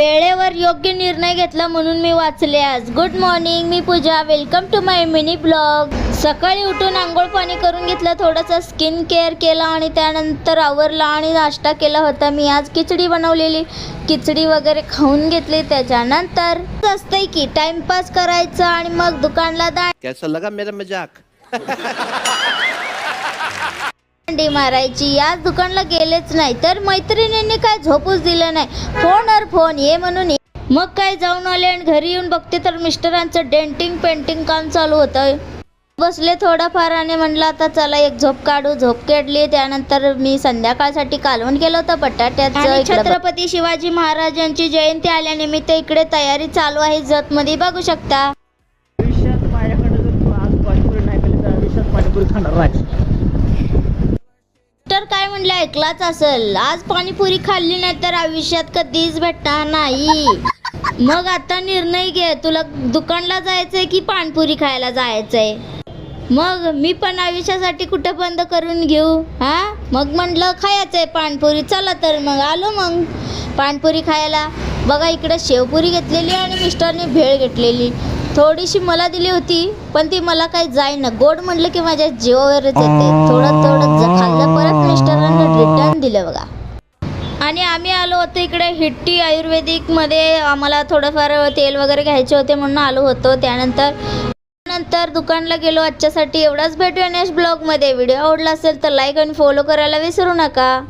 वेळेवर योग्य निर्णय घेतला म्हणून मी वाचले आज. गुड मॉर्निंग, मी Pooja. Welcome to my mini blog. सकाळी उठून आंघोळ पाणी करून घेतलं, थोडंसं स्किन केअर केलं आणि त्यानंतर आवरला आणि नाश्ता केला होता. मी आज खिचडी बनवलेली, खिचडी वगैरे खाऊन घेतली. त्याच्यानंतर असतंय की टाइमपास करायचं आणि मग दुकानला कैसा लगा मेरा मजाक? दांडी मारायची. आज दुकानला गेलेच नाही तर मैत्रिणींनी काय झोपूच दिलं नाही. फोनवर फोन ये म्हणून. मग काय जाऊन आले आणि घरी येऊन बघते तर मिस्टरांचं डेंटिंग पेंटिंग काम चालू होतं. बसले थोडाफार आणि म्हणलं आता चला एक झोप काढू. झोप काढली. त्यानंतर मी संध्याकाळसाठी कालवण केलं होतं बटाट्याचं. छत्रपती शिवाजी महाराजांची जयंती आल्यानिमित्त इकडे तयारी चालू आहे जतमध्ये, बघू शकता. आयुष्यात माझ्याकडे जर तू आज पाणीपुरी नाही केली तर आयुष्यात पाणीपुरी खाणार नाही. तर काय म्हणलं ऐकलाच असेल, आज पाणीपुरी खाल्ली नाही तर आयुष्यात कधीच भेटणार नाही. मग आता निर्णय घे, तुला दुकानला जायचंय की पाणीपुरी खायला जायचंय. मग मी पण आयुष्यासाठी कुठं बंद करून घेऊ हा. मग म्हटलं खायचंय पाणीपुरी, चला तर मग आलो मग पाणीपुरी खायला. बघा इकडे शेवपुरी घेतलेली आणि मिस्टरने भेळ घेतलेली. थोडीशी मला दिली होती पण ती मला काही जाईना. गोड म्हटलं की माझ्या जीवावरच येते. थोडं खाल्लं, परत मिस्टरांना रिटर्न दिलं बघा. आणि आम्ही आलो होतो इकडे हिट्टी आयुर्वेदिकमध्ये. आम्हाला थोडंफार तेल वगैरे घ्यायचे होते म्हणून आलो होतो. त्यानंतर दुकानला गेलो. आजच्यासाठी एवढाच. भेटूया नेक्स्ट ब्लॉगमध्ये. व्हिडिओ आवडला असेल तर लाईक आणि फॉलो करायला विसरू नका.